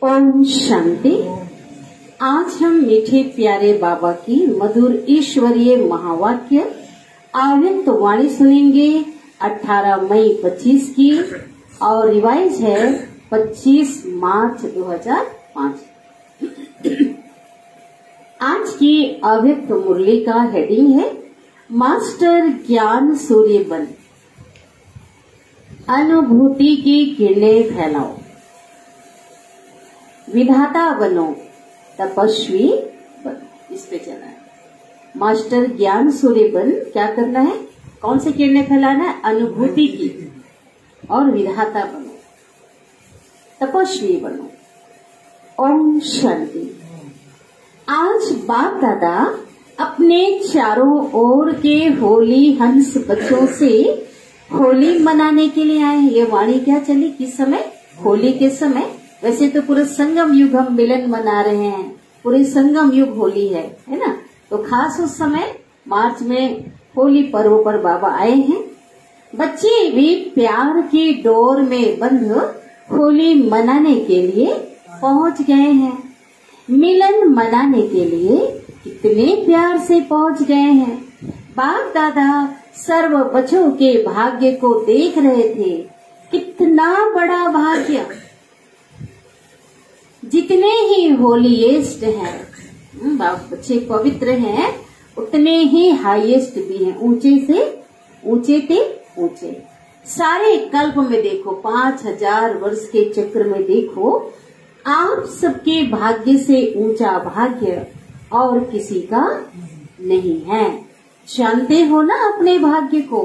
ओम शांति। आज हम मीठे प्यारे बाबा की मधुर ईश्वरीय महावाक्य आव्यक्त वाणी सुनेंगे 18 मई 25 की और रिवाइज है 25 मार्च 2005। आज की अव्यक्त मुरली का हेडिंग है मास्टर ज्ञान सूर्यबन, अनुभूति की किरणें फैलाओ, विधाता बनो, तपस्वी बनो। इस पे चलना है। मास्टर ज्ञान सूर्यबन क्या करना है, कौन सी किरणें फैलाना है, अनुभूति की, और विधाता बनो, तपस्वी बनो। ओम शांति। आज बाप दादा अपने चारों ओर के होली हंस बच्चों से होली मनाने के लिए आए हैं। ये वाणी क्या चली, किस समय, होली के समय। वैसे तो पूरे संगम युग हम मिलन मना रहे हैं, पूरे संगम युग होली है ना। तो खास उस समय मार्च में होली पर्व पर बाबा आए हैं। बच्चे भी प्यार की डोर में बंध होली मनाने के लिए पहुंच गए हैं। मिलन मनाने के लिए कितने प्यार से पहुंच गए हैं। बाप दादा सर्व बच्चों के भाग्य को देख रहे थे। कितना बड़ा भाग्य। जितने ही होलीएस्ट हैं, बच्चे पवित्र हैं, उतने ही हाईएस्ट भी हैं, ऊंचे से ऊंचे। सारे कल्प में देखो, 5000 वर्ष के चक्र में देखो, आप सबके भाग्य से ऊंचा भाग्य और किसी का नहीं है। जानते हो ना अपने भाग्य को।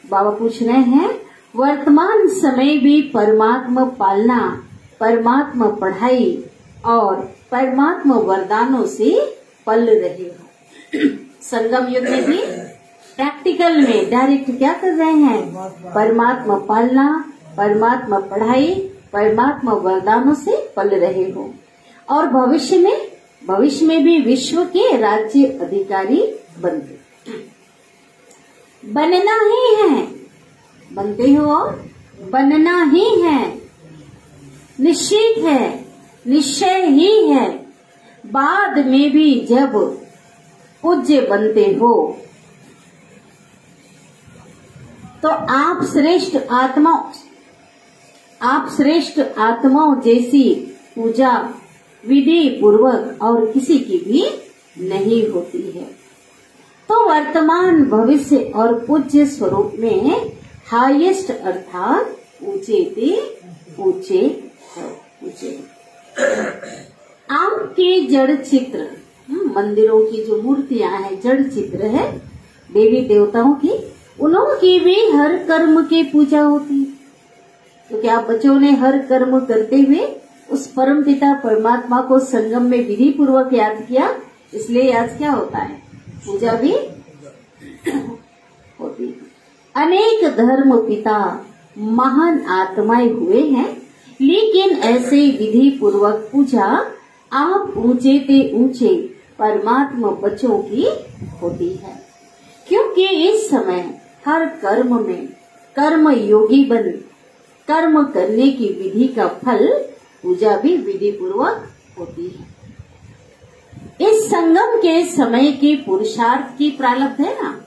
बाबा पूछ रहे हैं वर्तमान समय भी परमात्मा पालना, परमात्मा पढ़ाई और परमात्मा वरदानों से पल रहे हो। संगम युग में भी प्रैक्टिकल में डायरेक्ट क्या कर रहे हैं, परमात्मा पालना, परमात्मा पढ़ाई, परमात्मा वरदानों से पल रहे हो। और भविष्य में भी विश्व के राज्य अधिकारी बनना ही है। बनते हो, बनना ही है, निश्चित है, निश्चय ही है। बाद में भी जब पूज्य बनते हो तो आप श्रेष्ठ आत्माओं जैसी पूजा विधि पूर्वक और किसी की भी नहीं होती है। तो वर्तमान भविष्य और पूज्य स्वरूप में हाईएस्ट अर्थात ऊंचे। आपके जड़ चित्र, मंदिरों की जो मूर्तियां हैं जड़ चित्र है देवी देवताओं की, उनकी भी हर कर्म की पूजा होती है। तो क्या बच्चों ने हर कर्म करते हुए उस परम पिता परमात्मा को संगम में विधि पूर्वक याद किया, इसलिए आज क्या होता है, पूजा भी होती है। अनेक धर्म पिता महान आत्माएं हुए हैं, लेकिन ऐसे विधि पूर्वक पूजा आप ऊंचे ते ऊंचे परमात्मा बच्चों की होती है। क्योंकि इस समय हर कर्म में कर्म योगी बन कर्म करने की विधि का फल पूजा भी विधि पूर्वक होती है। इस संगम के समय के पुरुषार्थ की प्रारब्ध है ना।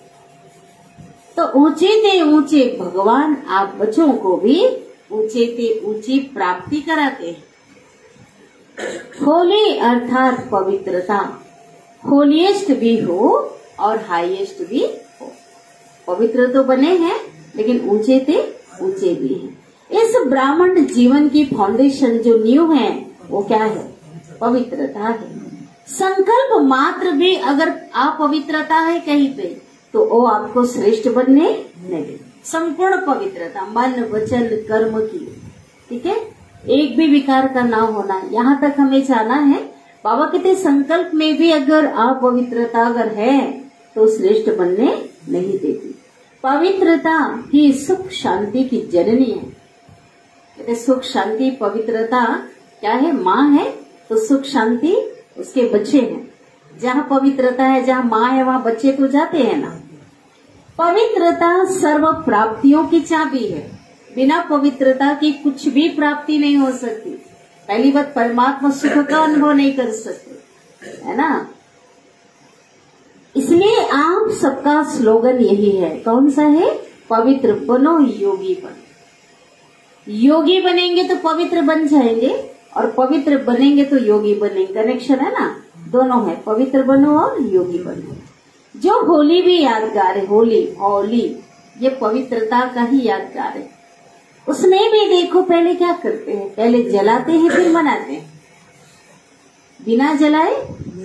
तो ऊंचे ते ऊंचे भगवान आप बच्चों को भी ऊंचे ते ऊंची प्राप्ति कराते हैं। होली अर्थात पवित्रता, होलीएस्ट भी हो और हाईएस्ट भी हो। पवित्र तो बने हैं लेकिन ऊंचे ते ऊंचे भी हैं। इस ब्राह्मण जीवन की फाउंडेशन जो न्यू है वो क्या है, पवित्रता है। संकल्प मात्र भी अगर अपवित्रता है कहीं पे तो वो आपको श्रेष्ठ बनने नहीं। संपूर्ण पवित्रता मन वचन कर्म की, ठीक है, एक भी विकार का ना होना, यहाँ तक हमें जाना है। बाबा कहते संकल्प में भी अगर अपवित्रता अगर है तो श्रेष्ठ बनने नहीं देती। पवित्रता ही सुख शांति की जननी है। कहते सुख शांति पवित्रता क्या है, माँ है, तो सुख शांति उसके बच्चे हैं। जहाँ पवित्रता है, जहाँ माँ है, वहाँ बच्चे तो जाते हैं ना। पवित्रता सर्व प्राप्तियों की चाबी है। बिना पवित्रता की कुछ भी प्राप्ति नहीं हो सकती। पहली बात, परमात्मा सुख का अनुभव नहीं कर सकते, है ना। इसलिए आप सबका स्लोगन यही है, कौन सा है? पवित्र बनो, योगी बनो। योगी बनेंगे तो पवित्र बन जाएंगे, और पवित्र बनेंगे तो योगी बनेंगे। कनेक्शन है ना, दोनों है, पवित्र बनो और योगी बनो। जो होली भी यादगार है, होली ये पवित्रता का ही यादगार है। उसमें भी देखो पहले क्या करते हैं, पहले जलाते हैं फिर मनाते हैं। बिना जलाए,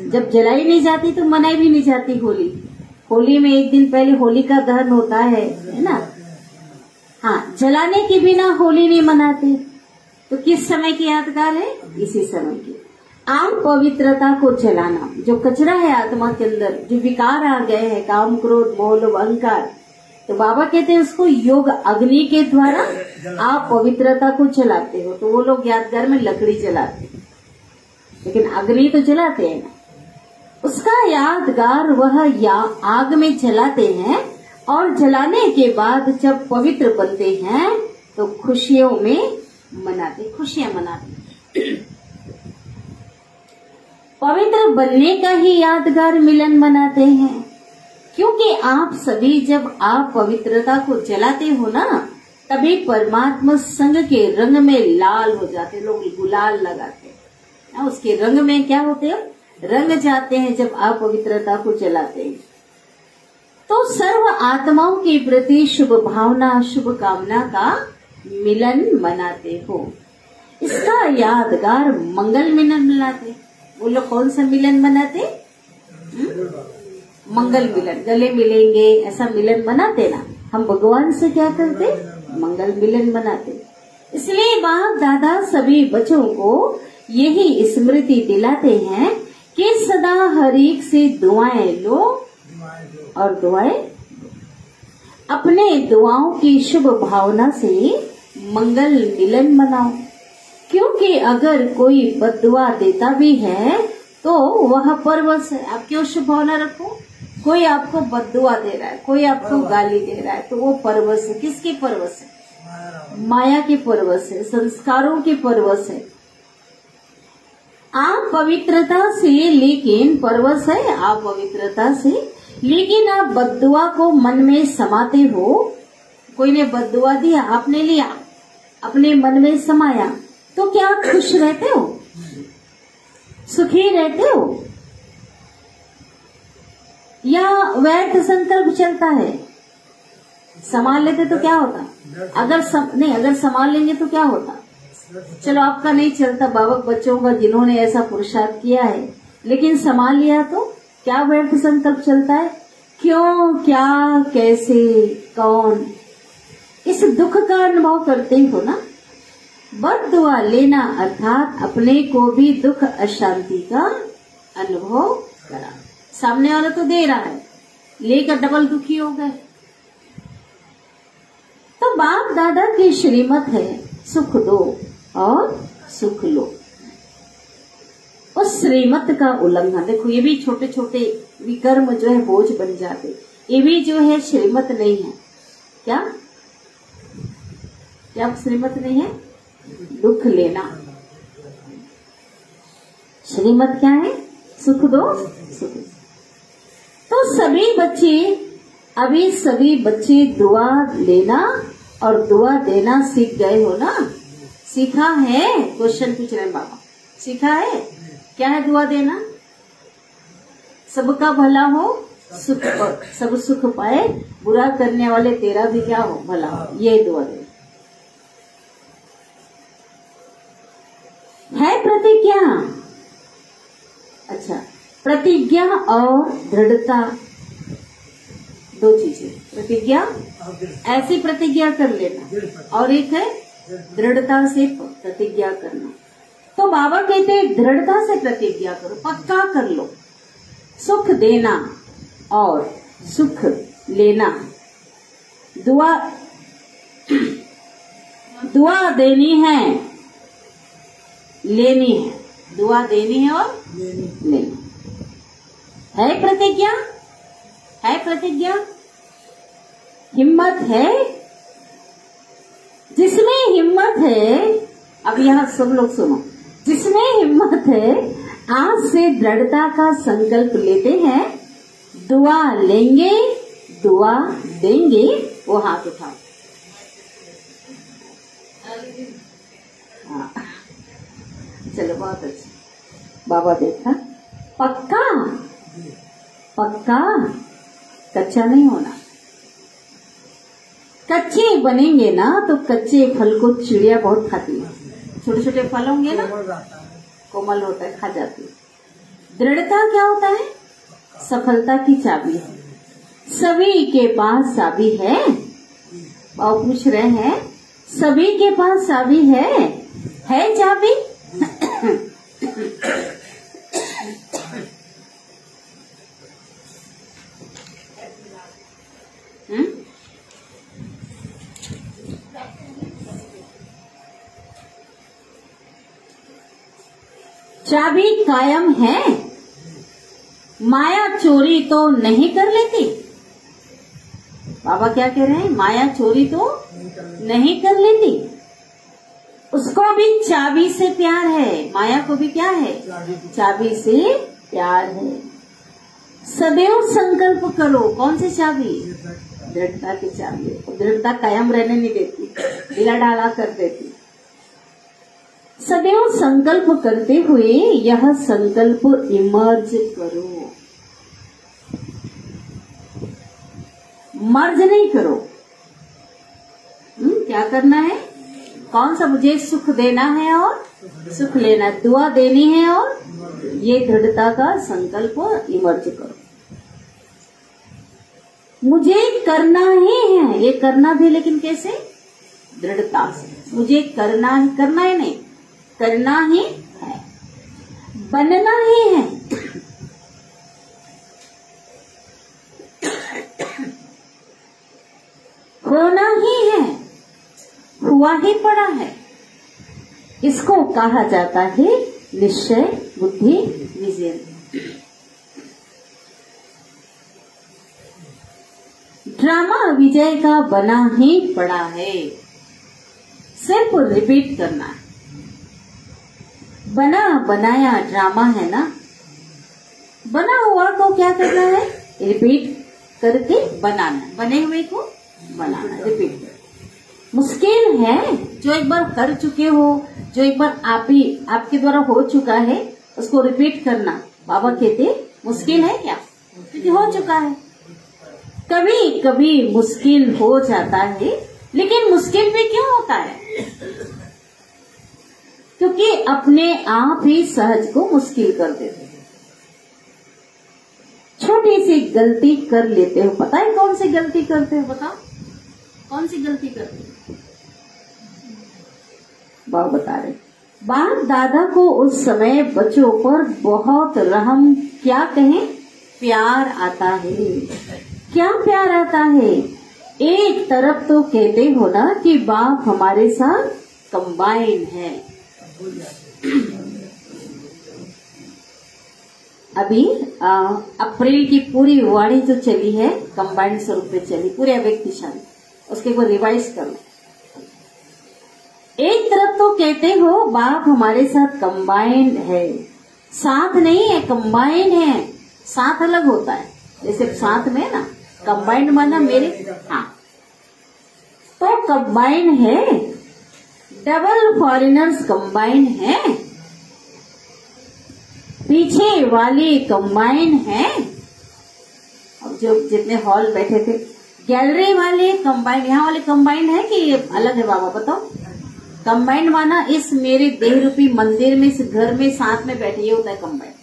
जब जलाई नहीं जाती तो मनाई भी नहीं जाती होली। होली में एक दिन पहले होलिका दहन होता है ना। हाँ, जलाने के बिना होली नहीं मनाते। तो किस समय की यादगार है? इसी समय की। आप पवित्रता को जलाना, जो कचरा है आत्मा के अंदर, जो विकार आ गए हैं, काम क्रोध मोह लोभ अहंकार, तो बाबा कहते हैं उसको योग अग्नि के द्वारा आप पवित्रता को जलाते हो। तो वो लोग यादगार में लकड़ी जलाते हैं, लेकिन अग्नि तो जलाते हैं ना। उसका यादगार वह आग में जलाते हैं, और जलाने के बाद जब पवित्र बनते हैं तो खुशियों में मनाते, खुशियां मनाते। पवित्र बनने का ही यादगार मिलन मनाते हैं, क्योंकि आप सभी जब आप पवित्रता को जलाते हो ना, तभी परमात्मा संग के रंग में लाल हो जाते। लोग गुलाल लगाते हैं, उसके रंग में क्या होते हैं? रंग जाते हैं जब आप पवित्रता को जलाते हैं। तो सर्व आत्माओं के प्रति शुभ भावना, शुभ कामना का मिलन मनाते हो। इसका यादगार मंगल मिलन मनाते। वो लोग कौन सा मिलन मनाते? मंगल मिलन, गले मिलेंगे, ऐसा मिलन मनाते ना। हम भगवान से क्या करते? मंगल मिलन मनाते। इसलिए बाप दादा सभी बच्चों को यही स्मृति दिलाते हैं कि सदा हर एक से दुआएं लो और दुआएं अपने दुआओं की शुभ भावना से मंगल मिलन मनाओ। क्योंकि अगर कोई बद्दुआ देता भी है तो वह परवश है। आप क्यों शुभ भावना रखो? कोई आपको बद्दुआ दे रहा है, कोई आपको गाली दे रहा है, तो वो परवश है। किसके परवश है? माया के परवश है, संस्कारों के परवश है। आप पवित्रता से, लेकिन परवश है आप पवित्रता से, लेकिन आप बद्दुआ को मन में समाते हो। कोई ने बद्दुआ दिया, आपने लिया, अपने मन में समाया, तो क्या खुश रहते हो? सुखी रहते हो? या व्यर्थ संकल्प चलता है? संभाल लेते तो क्या होता? अगर संभाल लेंगे तो क्या होता? चलो आपका नहीं चलता, बाबक बच्चों का जिन्होंने ऐसा पुरुषार्थ किया है, लेकिन संभाल लिया तो क्या व्यर्थ संकल्प चलता है? क्यों, क्या, कैसे, कौन, इस दुख का अनुभव करते हो ना। बद्दुआ लेना अर्थात अपने को भी दुख अशांति का अनुभव करा। सामने वाला तो दे रहा है, लेकर डबल दुखी हो गए। तो बाप दादा की श्रीमत है, सुख दो और सुख लो। उस श्रीमत का उल्लंघन, देखो ये भी छोटे छोटे विकर्म जो है बोझ बन जाते, ये भी जो है श्रीमत नहीं है। क्या क्या श्रीमत नहीं है? दुख लेना। श्रीमत क्या है? सुख दो, सुख। तो सभी बच्चे दुआ लेना और दुआ देना सीख गए हो ना। सीखा है? क्वेश्चन पूछ रहे हैं बाबा, सीखा है? क्या है दुआ देना? सबका भला हो, सुख, सब सुख पाए, बुरा करने वाले तेरा भी क्या हो, भला हो, ये दुआ देना है। प्रतिज्ञा, अच्छा, प्रतिज्ञा और दृढ़ता दो चीजें। प्रतिज्ञा, ऐसी प्रतिज्ञा कर लेना, और एक है दृढ़ता से प्रतिज्ञा करना। तो बाबा कहते हैं दृढ़ता से प्रतिज्ञा करो, पक्का कर लो। सुख देना और सुख लेना, दुआ देनी है, लेनी है। दुआ देनी है और लेनी है। प्रतिज्ञा है, प्रतिज्ञा हिम्मत है। जिसमें हिम्मत है, अब यहाँ सब लोग सुनो, जिसमें हिम्मत है आज से दृढ़ता का संकल्प लेते हैं, दुआ लेंगे दुआ देंगे, वो हाथ उठाओ। हाँ। चलो बहुत अच्छा। बाबा देखा, पक्का पक्का कच्चा नहीं होना। कच्चे बनेंगे ना तो कच्चे फल को चिड़िया बहुत खाती है। छोटे छोटे फल होंगे ना, कोमल होता है, खा जाती है। दृढ़ता क्या होता है? सफलता की चाबी है। सभी के पास चाबी है। और पूछ रहे हैं, सभी के पास चाबी है चाबी? चाबी कायम है, माया चोरी तो नहीं कर लेती। बाबा क्या कह रहे हैं? माया चोरी तो नहीं कर लेती। उसको भी चाबी से प्यार है। माया को भी क्या है? चाबी से प्यार है। सदैव संकल्प करो। कौन सी चाबी? दृढ़ता की चाबी। दृढ़ता कायम रहने नहीं देती, ढीला ढाला कर देती। सदैव संकल्प करते हुए यह संकल्प इमर्ज करो, मर्ज नहीं करो। क्या करना है? कौन सा? मुझे सुख देना है और सुख लेना है, दुआ देनी है और ये दृढ़ता का संकल्प इमर्ज करो। मुझे करना ही है, ये करना भी, लेकिन कैसे? दृढ़ता से। मुझे करना ही, करना ही नहीं, करना ही है, बनना ही है। होना ही है, हुआ ही पड़ा है। इसको कहा जाता है निश्चय बुद्धि विजय। ड्रामा विजय का बना ही पड़ा है, सिर्फ रिपीट करना है। बना बनाया ड्रामा है ना, बना हुआ को क्या करना है? रिपीट करके बनाना, बने हुए को बनाना, रिपीट करना। मुश्किल है जो एक बार कर चुके हो, जो एक बार आपके द्वारा हो चुका है, उसको रिपीट करना। बाबा कहते मुश्किल है क्या? क्योंकि हो चुका है। कभी कभी मुश्किल हो जाता है, लेकिन मुश्किल भी क्यों होता है? क्योंकि अपने आप ही सहज को मुश्किल कर देते हैं। छोटी सी गलती कर लेते हो। पता है कौन सी गलती करते हो? बताओ कौन सी गलती करते हो? बाबा बता रहे, बाप दादा को उस समय बच्चों पर बहुत रहम, क्या कहें, प्यार आता है। क्या प्यार आता है? एक तरफ तो कहते हो ना कि बाप हमारे साथ कंबाइन है। अभी अप्रैल की पूरी वाणी जो चली है कंबाइंड स्वरूप में चली, पूरे व्यक्तिशाली, उसके को रिवाइज कर लो। एक तरफ तो कहते हो बाप हमारे साथ कंबाइंड है, साथ नहीं है, कंबाइंड है। साथ अलग होता है, जैसे साथ में ना, कंबाइंड माना मेरे, हाँ, तो कंबाइंड है। डबल फॉरेनर्स कंबाइंड है, पीछे वाले कंबाइंड है। अब जो जितने हॉल बैठे थे, गैलरी वाले कंबाइंड, यहाँ वाले कंबाइंड है कि ये अलग है? बाबा बताओ। कंबाइंड माना इस मेरे देह रूपी मंदिर में, इस घर में साथ में बैठे, ये होता है कंबाइंड।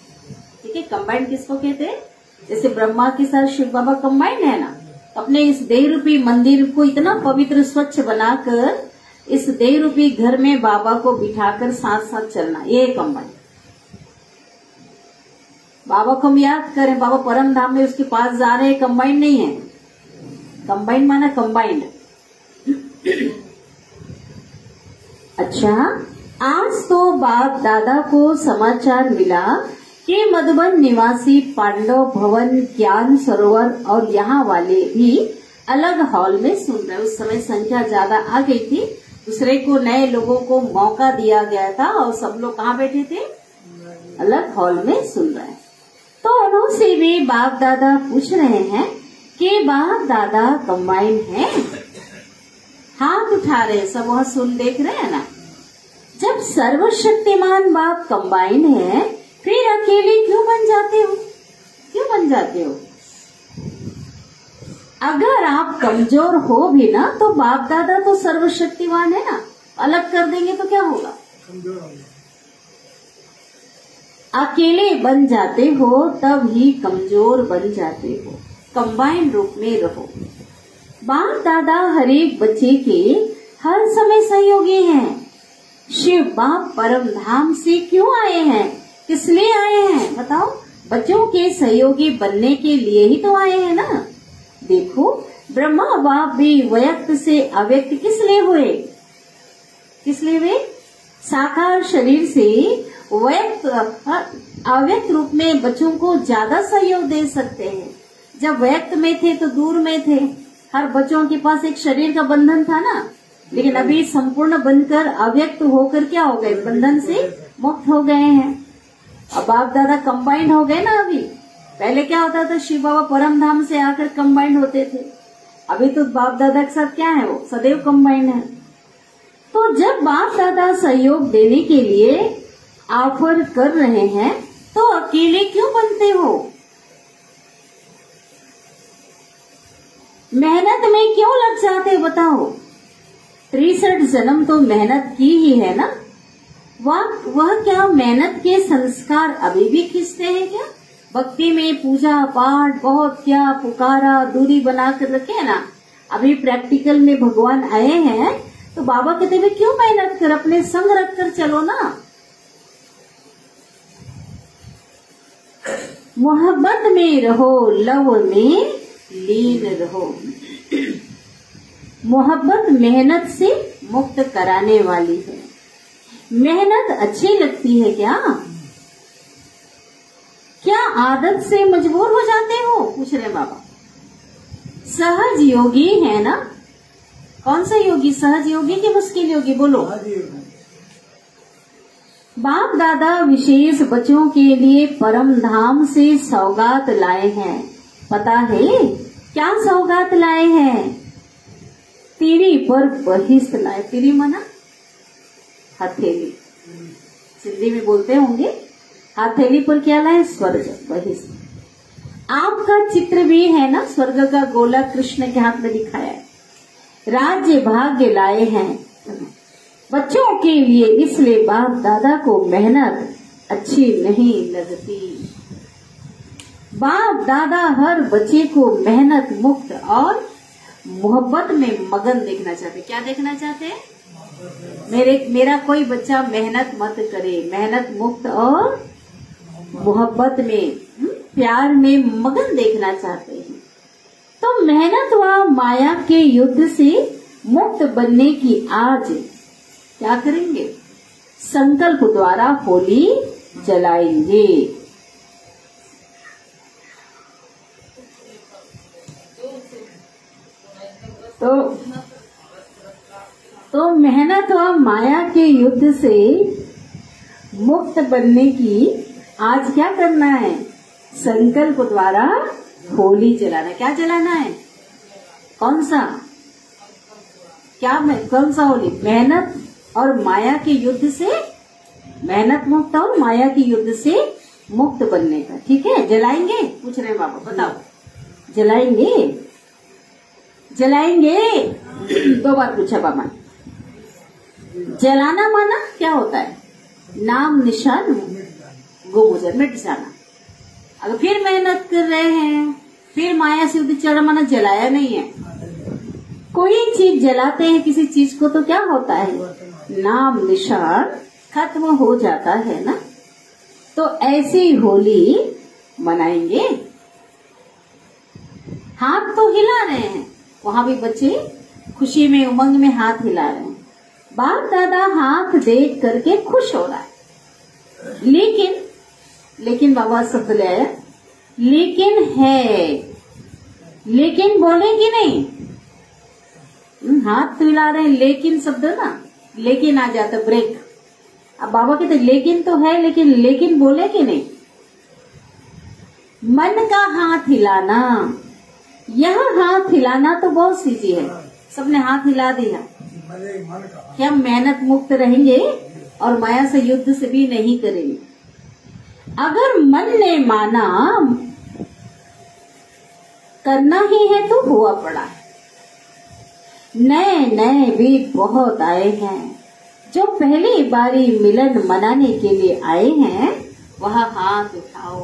ठीक है, कंबाइंड किसको कहते हैं? जैसे ब्रह्मा के साथ शिव बाबा कंबाइंड है ना, अपने इस देह रूपी मंदिर को इतना पवित्र स्वच्छ बनाकर इस देह रूपी घर में बाबा को बिठाकर साथ साथ चलना, ये कंबाइंड। बाबा को हम याद करें, बाबा परम धाम में उसके पास जा रहे हैं, कंबाइंड नहीं है। कंबाइंड माना कंबाइंड। अच्छा, आज तो बाप दादा को समाचार मिला कि मधुबन निवासी पांडव भवन, ज्ञान सरोवर और यहाँ वाले भी अलग हॉल में सुन रहे। उस समय संख्या ज्यादा आ गई थी, दूसरे को, नए लोगों को मौका दिया गया था और सब लोग कहाँ बैठे थे? अलग हॉल में सुन रहे हैं। तो उनसे भी बाप दादा पूछ रहे हैं कि बाप दादा कंबाइन है? हाथ उठा रहे, सब वह सुन देख रहे हैं ना। जब सर्वशक्तिमान बाप कंबाइन है, फिर अकेले क्यों बन जाते हो? क्यों बन जाते हो? अगर आप कमजोर हो भी ना तो बाप दादा तो सर्वशक्तिमान है ना, अलग कर देंगे तो क्या होगा? अकेले बन जाते हो तब ही कमजोर बन जाते हो। कंबाइन रूप में रहो। बाप दादा हर एक बच्चे के हर समय सहयोगी हैं। शिव बाप परम धाम से क्यों आए हैं? किस लिए आए हैं बताओ? बच्चों के सहयोगी बनने के लिए ही तो आए हैं ना। देखो, ब्रह्मा बाप भी व्यक्त से अव्यक्त किस लिए हुए? किस लिए हुए? साकार शरीर से व्यक्त अव्यक्त रूप में बच्चों को ज्यादा सहयोग दे सकते हैं। जब व्यक्त में थे तो दूर में थे, हर बच्चों के पास एक शरीर का बंधन था ना। लेकिन अभी संपूर्ण बनकर अव्यक्त होकर क्या हो गए? बंधन से मुक्त हो गए हैं। अब बाप दादा कंबाइंड हो गए ना। अभी पहले क्या होता था? शिव बाबा परम धाम से आकर कंबाइंड होते थे। अभी तो बाप दादा के साथ क्या है? वो सदैव कंबाइंड है। तो जब बाप दादा सहयोग देने के लिए ऑफर कर रहे हैं तो अकेले क्यों बनते हो? मेहनत में क्यों लग जाते बताओ? 63 जन्म तो मेहनत की ही है ना। वह क्या मेहनत के संस्कार अभी भी खींचते हैं क्या? भक्ति में पूजा पाठ बहुत क्या पुकारा, दूरी बना कर रखे है ना। अभी प्रैक्टिकल में भगवान आए हैं तो बाबा कहते हैं क्यों मेहनत कर, अपने संग रख कर चलो ना। मोहब्बत में रहो, लव में लीन रहो। मोहब्बत मेहनत से मुक्त कराने वाली है। मेहनत अच्छी लगती है क्या? क्या आदत से मजबूर हो जाते हो? पूछ रहे बाबा। सहज योगी है ना। कौन सा योगी? सहज योगी कि मुश्किल योगी? बोलो। बाप दादा विशेष बच्चों के लिए परम धाम से सौगात लाए हैं। पता है क्या सौगात लाए हैं? तिरी पर बहिष्ठ लाए। तिरी मना हथेली, सिंधी में बोलते होंगे। हथेली पर क्या लाए? स्वर्ग बहिष्ठ। आपका चित्र भी है ना, स्वर्ग का गोला कृष्ण के हाथ में दिखाया है। राज्य भाग्य लाए हैं बच्चों के लिए, इसलिए बाप दादा को मेहनत अच्छी नहीं लगती। बाप दादा हर बच्चे को मेहनत मुक्त और मोहब्बत में मगन देखना चाहते। क्या देखना चाहते हैं? मेरा कोई बच्चा मेहनत मत करे, मेहनत मुक्त और मोहब्बत में, प्यार में मगन देखना चाहते हैं। तो मेहनत व माया के युद्ध से मुक्त बनने की आज क्या करेंगे? संकल्प द्वारा होली जलाएंगे। तो मेहनत व माया के युद्ध से मुक्त बनने की आज क्या करना है? संकल्प द्वारा होली जलाना। क्या जलाना है? कौन सा? कौन सा होली? मेहनत और माया के युद्ध से, मेहनत मुक्त और माया के युद्ध से मुक्त बनने का। ठीक है, जलाएंगे? पूछ रहे बाबा, बताओ। जलाएंगे? जलाएंगे? 2 बार पूछा बाबा। जलाना माना क्या होता है? नाम निशान गुम हो जाए, मिट जाना। अगर फिर मेहनत कर रहे हैं, फिर माया से युद्ध चढ़ा, माना जलाया नहीं है। कोई चीज जलाते हैं किसी चीज को तो क्या होता है? नाम निशान खत्म हो जाता है ना। तो ऐसी होली मनाएंगे। हाथ तो हिला रहे हैं, वहां भी बच्चे खुशी में उमंग में हाथ हिला रहे हैं। बाप दादा हाथ देख करके खुश हो रहा है। लेकिन बाबा शब्द ले आया, लेकिन है। लेकिन बोले कि नहीं? हाथ हिला रहे हैं, लेकिन शब्द ना, लेकिन आ जाता ब्रेक। अब बाबा कहते लेकिन तो है, लेकिन बोले कि नहीं। मन का हाथ हिलाना, यह हाथ हिलाना तो बहुत सीधी है, सबने हाथ हिला दिया। क्या मेहनत मुक्त रहेंगे और माया से युद्ध से भी नहीं करेंगे। अगर मन ने माना करना ही है तो हुआ पड़ा है। नए नए भी बहुत आए हैं, जो पहली बारी मिलन मनाने के लिए आए हैं वह हाथ उठाओ।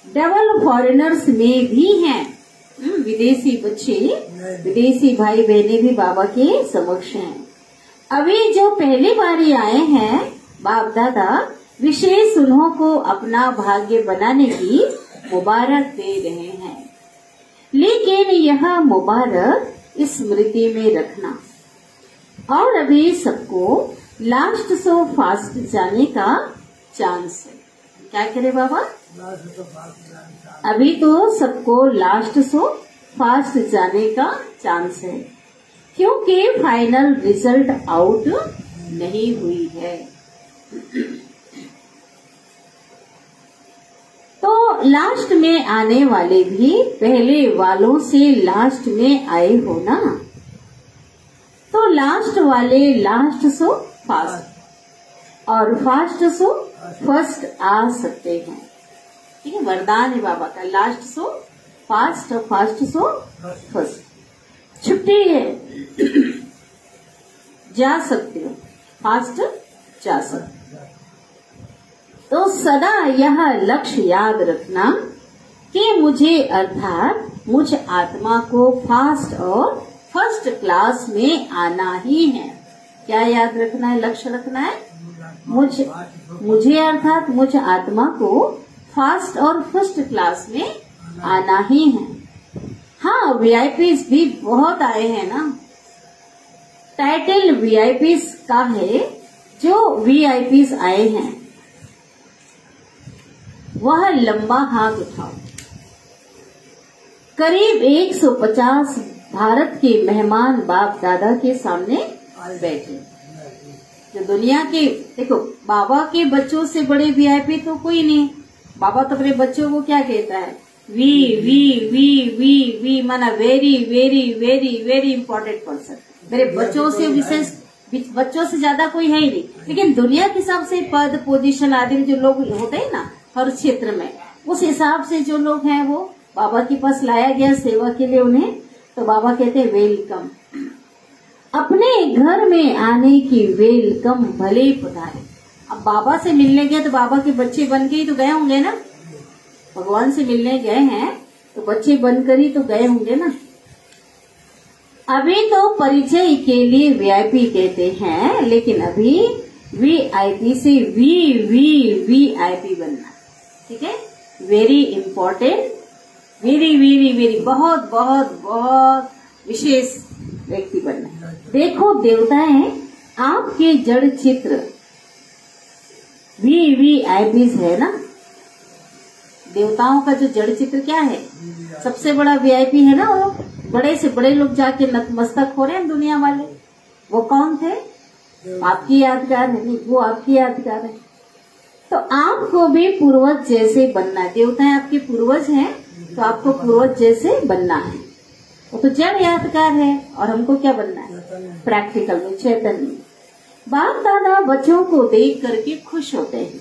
डबल फॉरेनर्स में भी हैं, विदेशी बच्चे, विदेशी भाई बहनें भी बाबा के समक्ष हैं। अभी जो पहली बारी आए हैं, बाप दादा विशेष उन्हों को अपना भाग्य बनाने की मुबारक दे रहे हैं। लेकिन यह मुबारक स्मृति में रखना। और अभी सबको लास्ट सो फास्ट जाने का चांस है। क्या करे बाबा? अभी तो सबको लास्ट सो फास्ट जाने का चांस है, क्योंकि फाइनल रिजल्ट आउट नहीं हुई है। तो लास्ट में आने वाले भी पहले वालों से लास्ट में आए हो ना, तो लास्ट वाले लास्ट सो फास्ट और फास्ट सो फर्स्ट आ सकते हैं। ठीक है, वरदान है बाबा का, लास्ट सो फास्ट और फास्ट सो फर्स्ट। छुट्टी है, जा सकते हो, फास्ट जा सकते हो। तो सदा यह लक्ष्य याद रखना कि मुझे अर्थात मुझ आत्मा को फास्ट और फर्स्ट क्लास में आना ही है। क्या याद रखना है, लक्ष्य रखना है? मुझे अर्थात मुझ आत्मा को फास्ट और फर्स्ट क्लास में आना ही है। हाँ, वीआईपीज भी बहुत आए हैं ना। टाइटल वीआईपीज का है, जो वीआईपीज आए हैं वह लंबा हाथ उठाओ। करीब 150 भारत के मेहमान बाप दादा के सामने बैठे। जो दुनिया के, देखो बाबा के बच्चों से बड़े वीआईपी तो कोई नहीं। बाबा तो अपने बच्चों को क्या कहता है? We we we we we, माना very very very very important person. मेरे बच्चों से विशेष, बच्चों से ज्यादा कोई है ही नहीं। लेकिन दुनिया के हिसाब से पद पोजीशन आदि जो लोग होते हैं ना हर क्षेत्र में, उस हिसाब से जो लोग हैं वो बाबा के पास लाया गया सेवा के लिए उन्हें, तो बाबा कहते हैं वेलकम। अपने घर में आने की वेलकम, भले पधारे। अब बाबा से मिलने गए तो बाबा के बच्चे बन के ही तो गए होंगे ना। भगवान से मिलने गए हैं तो बच्चे बनकर ही तो गए होंगे ना। अभी तो परिचय के लिए वीआईपी कहते हैं, लेकिन अभी वीआईपी से वीआईपी बनना, ठीक है। Very important, very very very, बहुत बहुत बहुत विशेष व्यक्ति बनना। देखो देवताएं आपके जड़ चित्र वीआईपीज है ना। देवताओं का जो जड़ चित्र क्या है? सबसे बड़ा वीआईपी है ना। वो बड़े से बड़े लोग जाके नतमस्तक हो रहे हैं दुनिया वाले। वो कौन थे? आपकी यादगार है, नहीं वो आपकी यादगार है। तो आपको भी पूर्वज जैसे बनना है। देवताएं आपके पूर्वज हैं तो आपको पूर्वज जैसे बनना है। वो तो जड़ यादगार है और हमको क्या बनना है? प्रैक्टिकल में, चैतन्य। बाप दादा बच्चों को देख करके खुश होते हैं।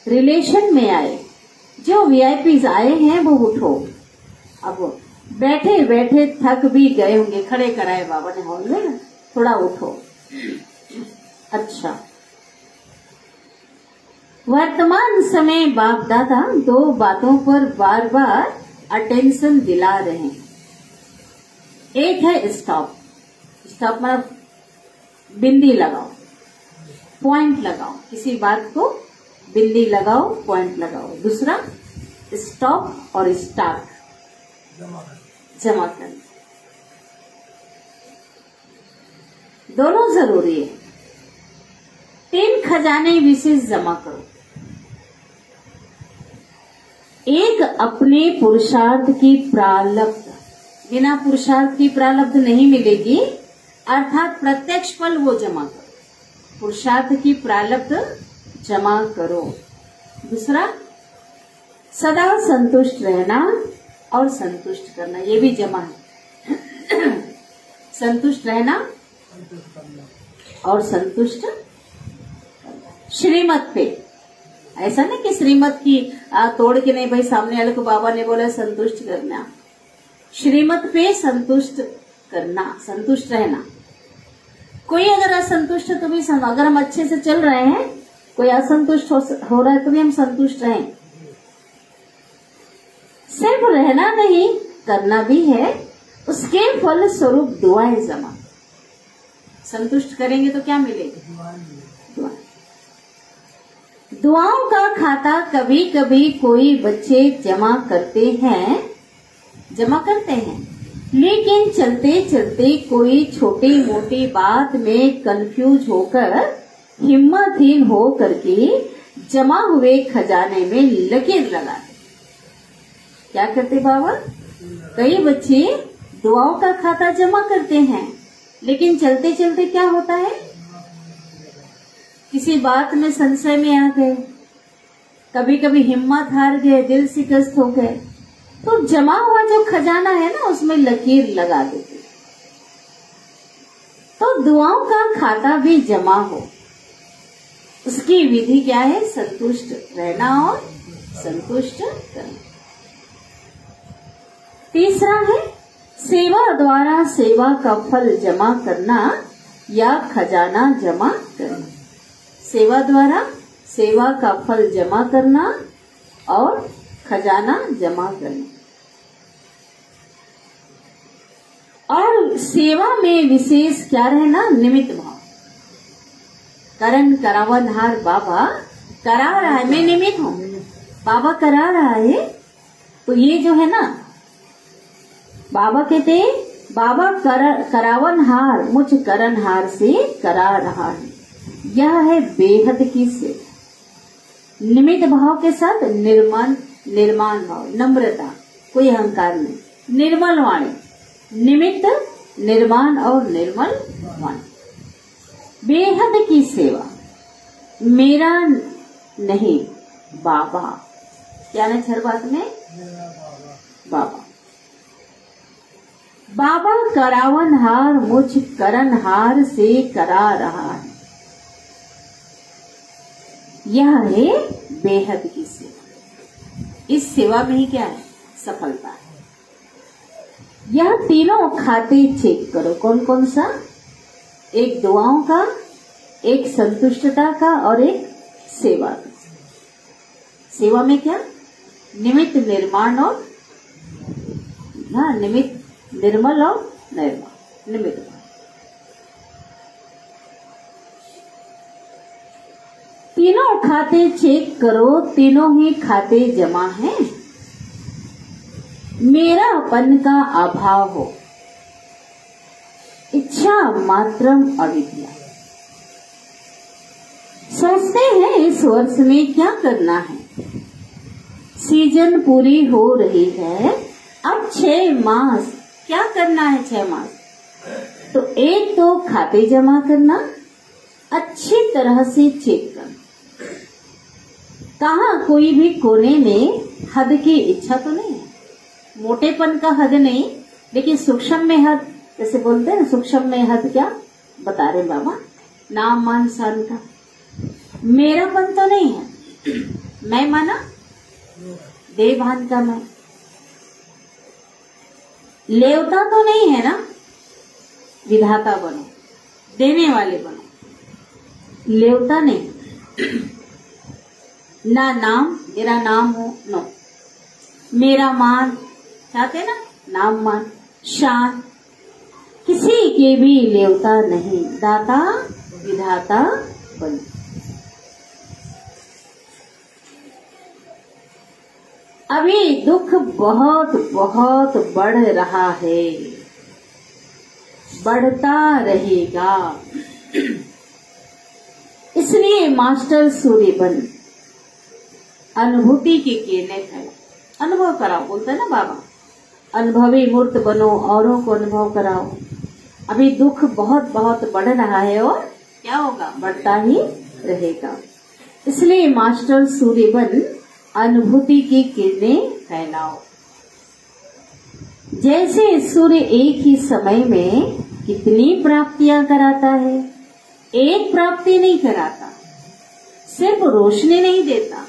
रिलेशन में आए जो वीआईपीज आए हैं वो उठो। अब बैठे बैठे थक भी गए होंगे, खड़े कराए बाबा ने हॉल में ना, थोड़ा उठो। अच्छा, वर्तमान समय बाप दादा दो बातों पर बार बार अटेंशन दिला रहे हैं। एक है स्टॉप। स्टॉप मतलब बिंदी लगाओ, पॉइंट लगाओ, किसी बात को बिंदी लगाओ, पॉइंट लगाओ। दूसरा स्टॉप और स्टार्ट, जमा करना, दोनों जरूरी है। 3 खजाने विशेष जमा करो। एक अपने पुरुषार्थ की प्रारब्ध, बिना पुरुषार्थ की प्रारब्ध नहीं मिलेगी, अर्थात प्रत्यक्ष फल वो जमा करो। पुरुषार्थ की प्रारब्ध जमा करो। दूसरा, सदा संतुष्ट रहना और संतुष्ट करना, ये भी जमा है। संतुष्ट रहना और संतुष्ट करना। श्रीमत पे, ऐसा नहीं कि श्रीमत की तोड़ के नहीं, भाई सामने वाले को बाबा ने बोला संतुष्ट करना। श्रीमत पे संतुष्ट करना, संतुष्ट रहना। कोई अगर असंतुष्ट है तो भी अगर हम अच्छे से चल रहे हैं, कोई असंतुष्ट हो रहा है तो भी हम संतुष्ट रहें। सिर्फ रहना नहीं, करना भी है। उसके फल स्वरूप दुआएं जमा। संतुष्ट करेंगे तो क्या मिलेगा? दुआ। दुआओं का खाता कभी कभी कोई बच्चे जमा करते हैं, लेकिन चलते चलते कोई छोटी मोटी बात में कंफ्यूज होकर हिम्मतहीन हो करके जमा हुए खजाने में लकीर लगाते। क्या करते बाबा? कई बच्चे दुआओं का खाता जमा करते हैं, लेकिन चलते चलते क्या होता है, किसी बात में संशय में आ गए, कभी कभी हिम्मत हार गए, दिल शिकस्त हो गए, तो जमा हुआ जो खजाना है ना, उसमें लकीर लगा देते। तो दुआओं का खाता भी जमा हो, उसकी विधि क्या है? संतुष्ट रहना और संतुष्ट करना। तीसरा है सेवा द्वारा सेवा का फल जमा करना या खजाना जमा करना। सेवा द्वारा सेवा का फल जमा करना और खजाना जमा करना। और सेवा में विशेष क्या रहना? निमित्त भाव। करण करावनहार बाबा करा रहा है, मैं निमित्त हूँ, बाबा करा रहा है, तो ये जो है ना, बाबा कहते बाबा करावनहार मुझ करनहार से करा रहा है। यह है बेहद की सेवा। निमित्त भाव के साथ निर्माण भाव, नम्रता, कोई अहंकार नहीं, निर्मल वाणी, निमित्त निर्माण और निर्मल वाणी। बेहद की सेवा, मेरा नहीं बाबा। क्या ना हर बात में बाबा। बाबा करावनहार मुझ करनहार से करा रहा है। यह है बेहद की सेवा। इस सेवा में ही क्या है? सफलता है। यह तीनों खाते चेक करो। कौन कौन सा? एक दुआओं का, एक संतुष्टता का और एक सेवा का। सेवा में क्या? निमित्त निर्माण और निमित्त निर्मल और निर्मल, निमित्त। तीनों खाते चेक करो, तीनों ही खाते जमा हैं। मेरापन का अभाव हो, इच्छा मात्रम अविद्या। सोचते हैं इस वर्ष में क्या करना है, सीजन पूरी हो रही है, अब 6 मास क्या करना है? 6 मास तो एक तो खाते जमा करना, अच्छी तरह से चेक करना। कहा कोई भी कोने में हद की इच्छा तो नहीं है, मोटेपन का हद नहीं, लेकिन सूक्ष्म में हद, जैसे बोलते हैं सूक्ष्म में हद क्या बता रहे बाबा? नाम मान सान का। मेरापन तो नहीं है, मैं माना देवभान का मैं। लेवता तो नहीं है ना, विधाता बनो, देने वाले बनो, लेवता नहीं। ना नाम, मेरा नाम हो, नो। मेरा मान चाहते ना, नाम मान, शान, किसी के भी लेवता नहीं, दाता विधाता बनो। अभी दुख बहुत बहुत बढ़ रहा है, बढ़ता रहेगा, इसलिए मास्टर सूर्य बन अनुभूति के केने है। अनुभव कराओ, बोलते है ना बाबा, अनुभवी मूर्त बनो, औरों को अनुभव कराओ। अभी दुख बहुत बहुत बढ़ रहा है और क्या होगा, बढ़ता ही रहेगा। इसलिए मास्टर सूर्य बन अनुभूति की किरणें फैलाओ। जैसे सूर्य एक ही समय में कितनी प्राप्तियां कराता है, एक प्राप्ति नहीं कराता, सिर्फ रोशनी नहीं देता,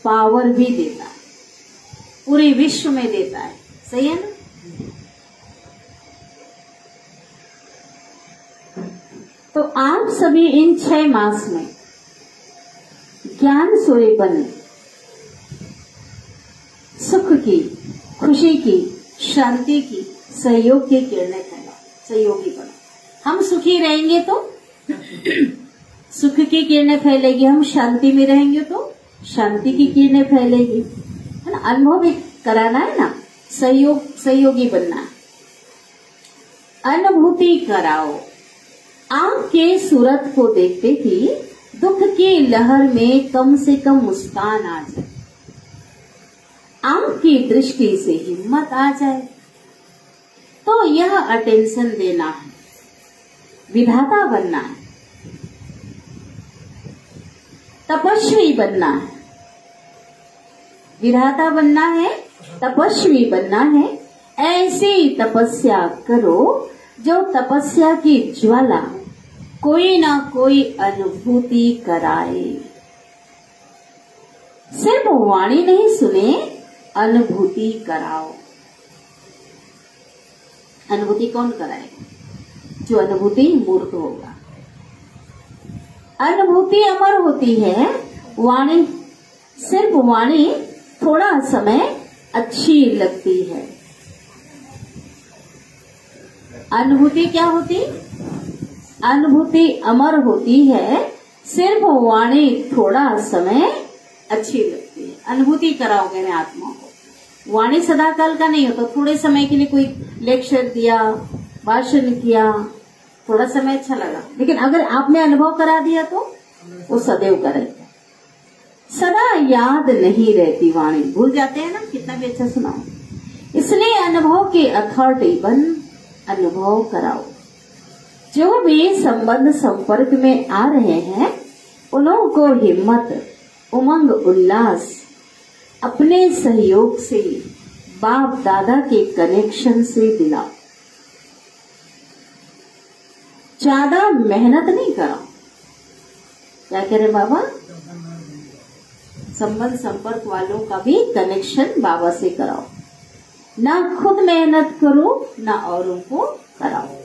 पावर भी देता है, पूरे विश्व में देता है। सही है ना? तो आप सभी इन 6 मास में ज्ञान सूर्य बने, सुख की, खुशी की, शांति की, सहयोग की किरणें फैलाओ, सहयोगी बनो। हम सुखी रहेंगे तो सुख की किरणें फैलेगी, हम शांति में रहेंगे तो शांति की किरणें फैलेगी, है ना? अनुभव भी कराना है ना, सहयोगी बनना है। अनुभूति कराओ। आपके सूरत को देखते ही दुख की लहर में कम से कम मुस्कान आ जाए, आपकी दृष्टि से हिम्मत आ जाए, तो यह अटेंशन देना है, विधाता बनना है, तपस्वी बनना है। विधाता बनना है, तपस्वी बनना है। ऐसी तपस्या करो जो तपस्या की ज्वाला कोई ना कोई अनुभूति कराए। सिर्फ वाणी नहीं सुने, अनुभूति कराओ। अनुभूति कौन कराएगा? जो अनुभूति मूर्त होगा। अनुभूति अमर होती है, वाणी सिर्फ वाणी थोड़ा समय अच्छी लगती है। अनुभूति क्या होती? अनुभूति अमर होती है, सिर्फ वाणी थोड़ा समय अच्छी लगती है। अनुभूति कराओगे ना आत्मा को। वाणी सदाकाल का नहीं होता, थोड़े समय के लिए कोई लेक्चर दिया, भाषण किया, थोड़ा समय अच्छा लगा, लेकिन अगर आपने अनुभव करा दिया तो वो सदैव करेगा। सदा याद नहीं रहती वाणी, भूल जाते हैं ना, कितना भी अच्छा सुनाओ। इसलिए अनुभव के अथॉरिटी बन अनुभव कराओ। जो भी संबंध संपर्क में आ रहे हैं उन्हों को हिम्मत, उमंग, उल्लास अपने सहयोग से, बाप दादा के कनेक्शन से दिलाओ। ज्यादा मेहनत नहीं करो। क्या कह रहे बाबा? संबंध संपर्क वालों का भी कनेक्शन बाबा से कराओ। ना खुद मेहनत करो, ना औरों को कराओ।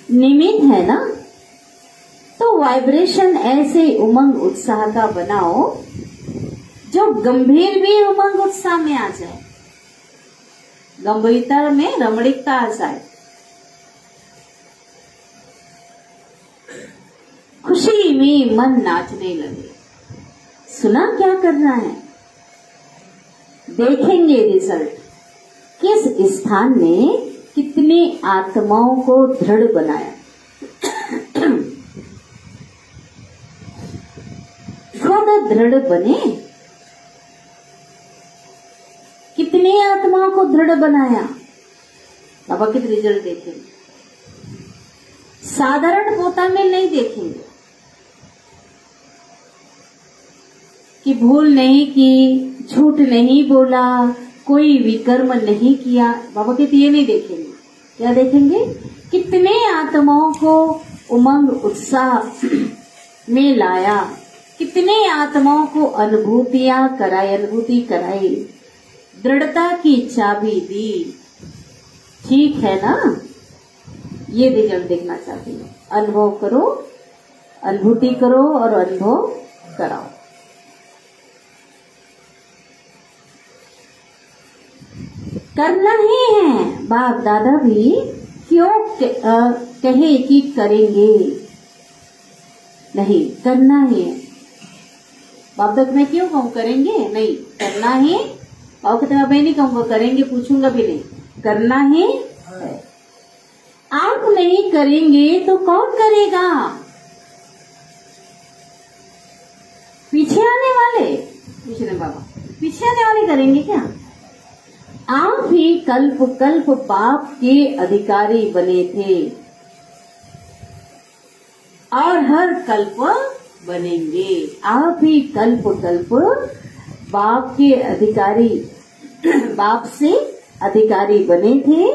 निमित्त है ना, तो वाइब्रेशन ऐसे उमंग उत्साह का बनाओ जो गंभीर भी उमंग उत्साह में आ जाए, गंभीरता में रमणीकता आ जाए, खुशी में मन नाचने लगे। सुना क्या करना है? देखेंगे रिजल्ट। किस स्थान ने कितनी आत्माओं को दृढ़ बनाया। खुद दृढ़ बने, कितनी आत्माओं को दृढ़ बनाया। बाबा के रिजल्ट देखेंगे। साधारण पोता में नहीं देखेंगे कि भूल नहीं की, झूठ नहीं बोला, कोई विकर्म नहीं किया। बाबा के ये नहीं देखेंगे। क्या देखेंगे? कितने आत्माओं को उमंग उत्साह में लाया, कितने आत्माओं को अनुभूतियां कराई, अनुभूति कराई, दृढ़ता की चाबी दी। ठीक है ना? ये रिजल्ट देखना चाहती हूँ। अनुभव करो, अनुभूति करो और अनुभव कराओ। करना ही है। बाप दादा भी क्यों कहे कि करेंगे? नहीं, करना ही है। बाप दादा मैं क्यों कहूँ करेंगे? नहीं, करना ही। और कहते मैं नहीं कहूँगा करेंगे, पूछूंगा भी नहीं, करना ही है। आप नहीं करेंगे तो कौन करेगा? पीछे आने वाले? पूछ रहे बाबा, पीछे आने वाले करेंगे क्या? आप ही कल्प कल्प बाप के अधिकारी बने थे और हर कल्प बनेंगे। आप ही कल्प कल्प बाप के अधिकारी, बाप से अधिकारी बने थे,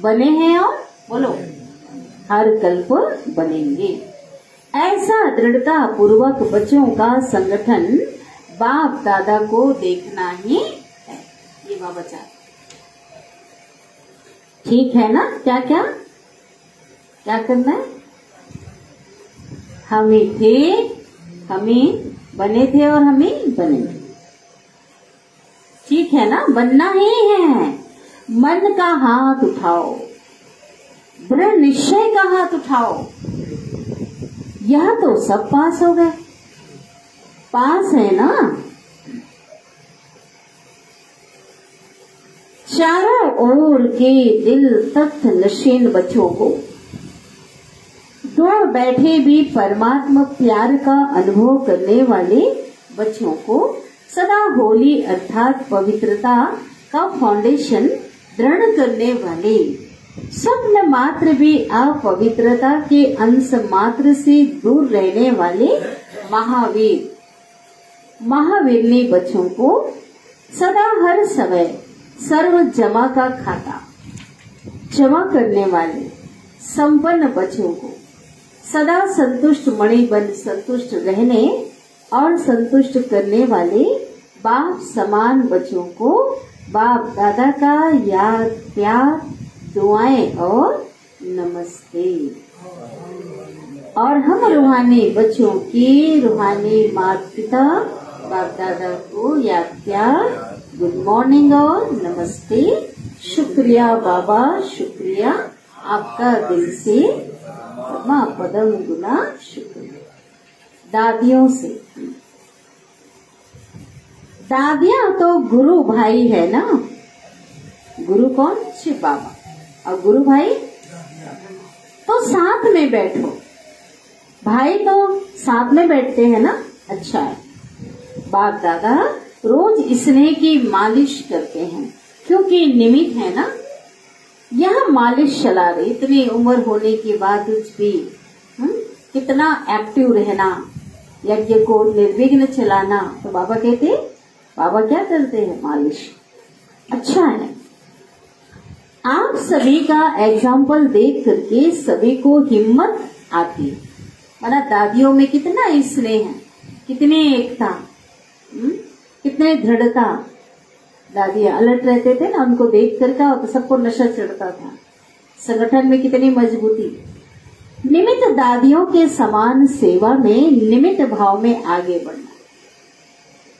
बने हैं और बोलो हर कल्प बनेंगे। ऐसा दृढ़ता पूर्वक बच्चों का संगठन बाप दादा को देखना ही है। ये बाबा चाहते, ठीक है ना? क्या क्या क्या करना है? हमें थे, हमें बने थे और हमें बनेंगे। ठीक है ना? बनना ही है। मन का हाथ उठाओ, दृढ़ निश्चय का हाथ उठाओ। यह तो सब पास हो गए, पास है ना? चारों ओर के दिल तख्त नशीन बच्चों को दूर बैठे भी परमात्मा प्यार का अनुभव करने वाले बच्चों को सदा होली अर्थात पवित्रता का फाउंडेशन दृढ़ करने वाले, स्वप्न मात्र भी अपवित्रता के अंश मात्र से दूर रहने वाले महावीर, महावीरनी बच्चों को सदा हर समय सर्व जमा का खाता जमा करने वाले संपन्न बच्चों को सदा संतुष्ट मणि बन संतुष्ट रहने और संतुष्ट करने वाले बाप समान बच्चों को बाप दादा का याद, प्यार, दुआएं और नमस्ते। और हम रूहानी बच्चों की रूहानी माता पिता बाप दादा को याद, प्यार, गुड मॉर्निंग और नमस्ते। शुक्रिया बाबा, शुक्रिया आपका दिल से माँ पदम गुना शुक्रिया। दादियों से, दादियाँ तो गुरु भाई है ना। गुरु कौन? शिव बाबा। और गुरु भाई तो साथ में बैठो, भाई तो साथ में बैठते हैं ना। अच्छा है। बाप दादा रोज स्नेह की मालिश करते हैं क्योंकि निमित्त है ना। यह मालिश चला रही, इतनी उम्र होने के बाद भी कितना एक्टिव रहना, यज्ञ को निर्विघ्न चलाना। तो बाबा कहते, बाबा क्या करते हैं? मालिश। अच्छा है। आप सभी का एग्जाम्पल देख करके सभी को हिम्मत आती है। माना दादियों में कितना स्नेह है, कितनी एकता, कितने दृढ़ता। दादी अलर्ट रहते थे ना, उनको देख कर का तो सबको नशा चढ़ता था। संगठन में कितनी मजबूती। निमित्त दादियों के समान सेवा में निमित्त भाव में आगे बढ़ना।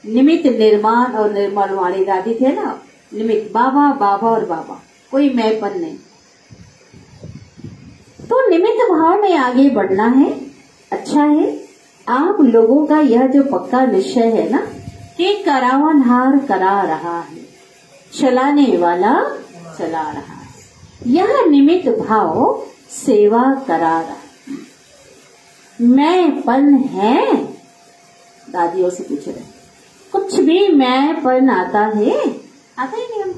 निमित्त निर्माण और निर्मल वाली दादी थे ना। निमित्त बाबा, बाबा और बाबा, कोई मैंपन नहीं। तो निमित्त भाव में आगे बढ़ना है। अच्छा है। आप लोगों का यह जो पक्का निश्चय है ना कि करावनहार करा रहा है, चलाने वाला चला रहा है, यह निमित्त भाव सेवा करा रहा है। मैंपन है? दादियों से पूछ रहे, कुछ भी मैंपन आता है? आता ही नहीं। हम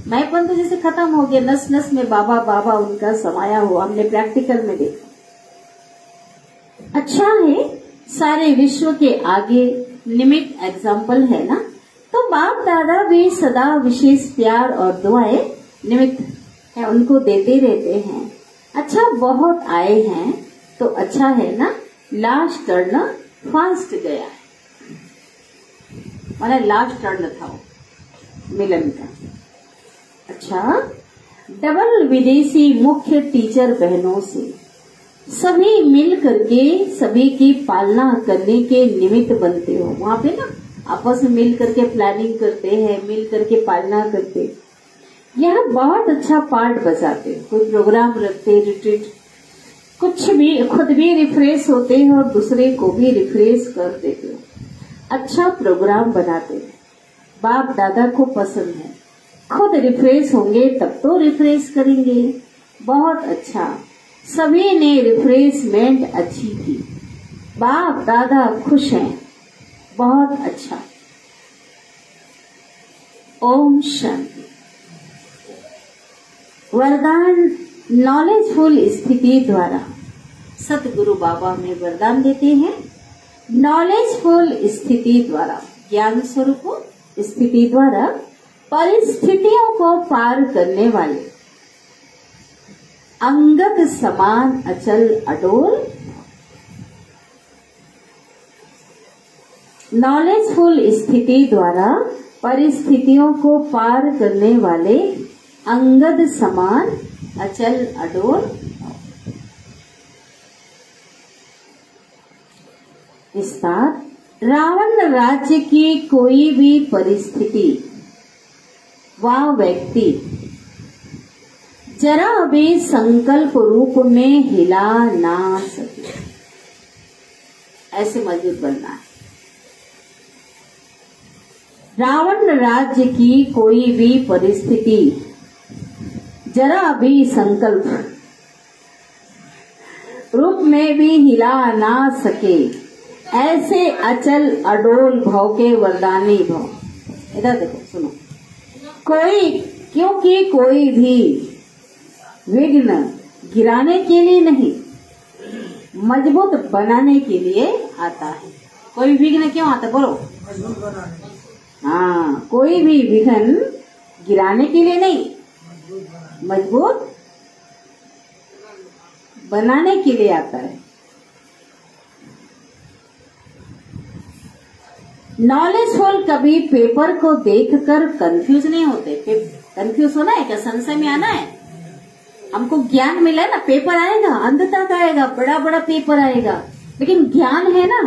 मैंपन तो जैसे खत्म हो गया, नस नस में बाबा बाबा उनका समाया हुआ, हमने प्रैक्टिकल में देखा। अच्छा है। सारे विश्व के आगे निमित्त एग्जाम्पल है ना। तो बाप दादा भी सदा विशेष प्यार और दुआएं निमित्त है उनको देते रहते हैं। अच्छा, बहुत आए हैं तो अच्छा है ना। लास्ट टर्न फास्ट गया है, माना लास्ट टर्न था वो मिलन का। अच्छा, डबल विदेशी मुख्य टीचर बहनों से सभी मिल करके सभी की पालना करने के निमित्त बनते हो। वहाँ पे ना आपस में मिल करके प्लानिंग करते हैं, मिल करके पालना करते। यह बहुत अच्छा पार्ट बजाते। कोई प्रोग्राम रखते, रिट्रीट, कुछ भी, खुद भी रिफ्रेश होते हैं और दूसरे को भी रिफ्रेश कर देते हो। अच्छा प्रोग्राम बनाते हैं। बाप दादा को पसंद है। खुद रिफ्रेश होंगे तब तो रिफ्रेश करेंगे। बहुत अच्छा। सभी ने रिफ्रेशमेंट अच्छी की। बाप दादा खुश हैं। बहुत अच्छा। ओम शांति। वरदान नॉलेजफुल स्थिति द्वारा सतगुरु बाबा में वरदान देते हैं। नॉलेजफुल स्थिति द्वारा, ज्ञान स्वरूप स्थिति द्वारा परिस्थितियों को पार करने वाले अंगद समान अचल अडोल, नॉलेजफुल स्थिति द्वारा परिस्थितियों को पार करने वाले अंगद समान अचल अडोल। विस्तार, रावण राज्य की कोई भी परिस्थिति व व्यक्ति जरा भी संकल्प रूप में हिला ना सके, ऐसे मजबूत बनना है। रावण राज्य की कोई भी परिस्थिति जरा भी संकल्प रूप में भी हिला ना सके, ऐसे अचल अडोल भाव के वरदानी भाव। इधर देखो, सुनो। क्योंकि कोई भी विघ्न गिराने के लिए नहीं, मजबूत बनाने के लिए आता है। कोई विघ्न क्यों आता, बोलो। हाँ, कोई भी विघ्न गिराने के लिए नहीं, मजबूत बनाने के लिए आता है। नॉलेजफुल कभी पेपर को देखकर कंफ्यूज नहीं होते। कंफ्यूज होना है क्या, संशय में आना है। हमको ज्ञान मिला है ना, पेपर आएगा, अंत तक आएगा, बड़ा बड़ा पेपर आएगा, लेकिन ज्ञान है ना,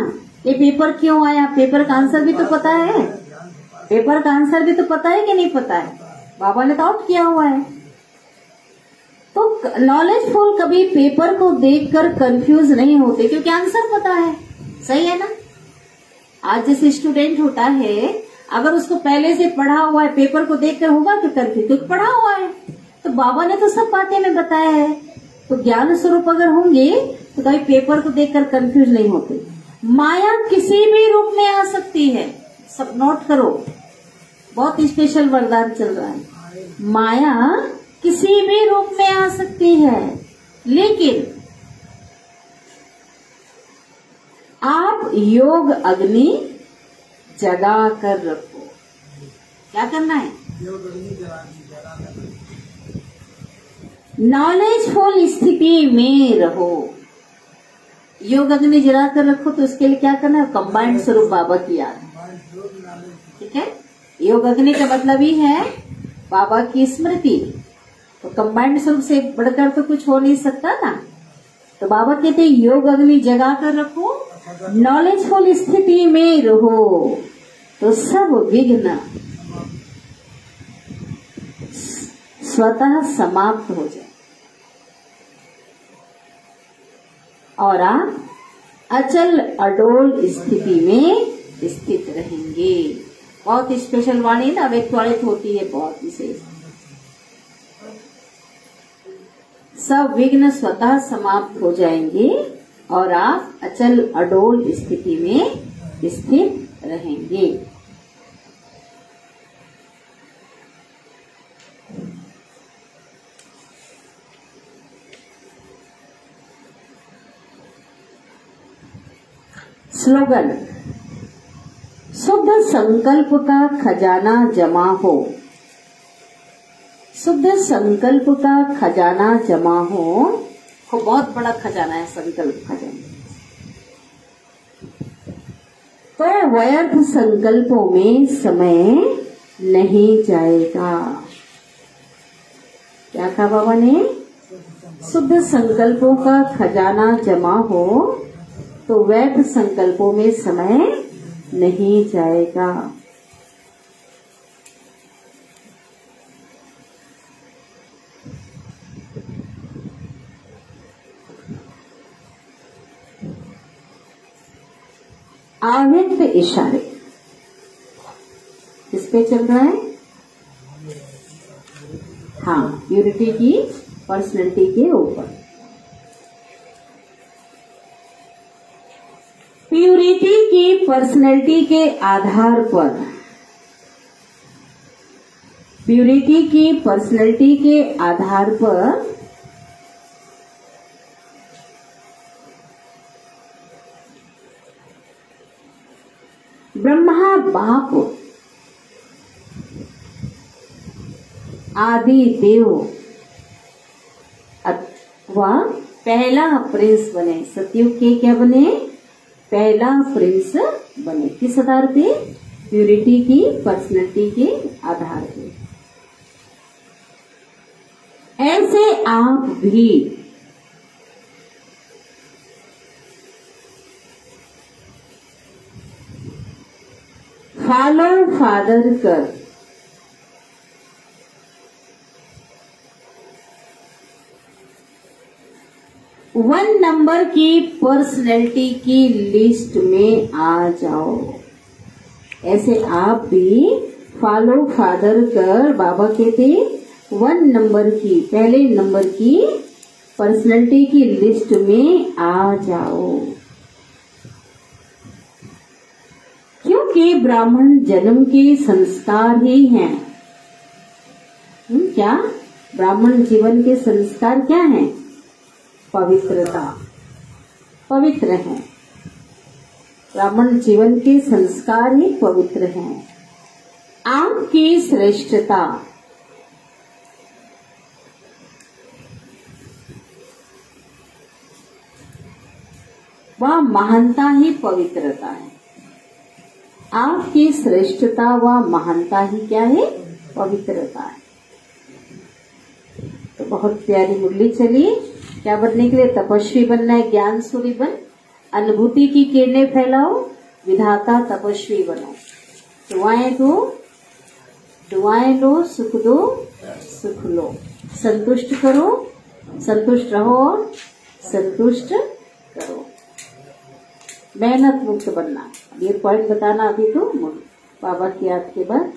ये पेपर क्यों आया, पेपर का आंसर भी तो पता है। पेपर का आंसर भी तो पता है कि नहीं पता है, बाबा ने तो आउट किया हुआ है। तो नॉलेजफुल कभी पेपर को देखकर कंफ्यूज नहीं होते, क्योंकि आंसर पता है। सही है ना। आज जैसे स्टूडेंट होता है, अगर उसको पहले से पढ़ा हुआ है, पेपर को देखकर होगा कि कंफ्यूज, क्योंकि पढ़ा हुआ है। तो बाबा ने तो सब बातें में बताया है। तो ज्ञान स्वरूप अगर होंगे तो कभी पेपर को देखकर कंफ्यूज नहीं होते। माया किसी भी रूप में आ सकती है, सब नोट करो, बहुत स्पेशल वरदान चल रहा है। माया किसी भी रूप में आ सकती है, लेकिन आप योग अग्नि जगा कर रखो। क्या करना है, नॉलेजफुल स्थिति में रहो। योग अग्नि जला कर रखो, तो उसके लिए क्या करना है, कंबाइंड स्वरूप बाबा की याद। ठीक है, योग अग्नि का मतलब ही है बाबा की स्मृति। तो कंबाइंड स्वरूप से बढ़कर तो कुछ हो नहीं सकता ना। तो बाबा कहते योग अग्नि जगा कर रखो, नॉलेजफुल स्थिति में रहो, तो सब विघ्न स्वतः समाप्त हो जाए और आप अचल अडोल स्थिति में स्थित रहेंगे। बहुत स्पेशल वाणी ना, व्यक्तिवाणित होती है, बहुत विशेष। सब विघ्न स्वतः समाप्त हो जाएंगे और आप अचल अडोल स्थिति में स्थित रहेंगे। स्लोगन, शुद्ध संकल्प का खजाना जमा हो। शुद्ध संकल्प का खजाना जमा हो। को बहुत बड़ा खजाना है संकल्प खजाना। तो व्यर्थ संकल्पों में समय नहीं जाएगा। क्या कहा बाबा ने, शुद्ध संकल्पों का खजाना जमा हो तो व्यर्थ संकल्पों में समय नहीं जाएगा। अव्यक्त इशारे किस पे चल रहा है, हाँ, प्यूरिटी की पर्सनैलिटी के ऊपर। प्यूरिटी की पर्सनैलिटी के आधार पर, प्यूरिटी की पर्सनैलिटी के आधार पर ब्रह्मा बाप आदि देव अथवा पहला प्रिंस बने। सतयुग के क्या बने? पहला प्रिंस बने। किस आधार पे? प्यूरिटी की पर्सनैलिटी के आधार पे। ऐसे आप भी फॉलो फादर कर वन नंबर की पर्सनैलिटी की लिस्ट में आ जाओ। ऐसे आप भी फॉलो फादर कर, बाबा कहते वन नंबर की, पहले नंबर की पर्सनैलिटी की लिस्ट में आ जाओ। क्योंकि ब्राह्मण जन्म के संस्कार ही हैं। क्या? ब्राह्मण जीवन के संस्कार क्या हैं? पवित्रता, पवित्र है। ब्राह्मण जीवन के संस्कार ही पवित्र हैं। आपकी श्रेष्ठता, वह महानता ही पवित्रता है। आपकी श्रेष्ठता व महानता ही क्या है? पवित्रता है। तो बहुत प्यारी मुरली चली। क्या बनने के लिए? तपस्वी बनना है, ज्ञान सूर्य बन, अनुभूति की किरणें फैलाओ, विधाता तपस्वी बनो। दुआएं दो, दुआएं लो, सुख दो, सुख लो। संतुष्ट करो, संतुष्ट रहो, संतुष्ट करो। मेहनत मुक्त बनना। ये पॉइंट बताना अभी तो बाबा की याद के बाद।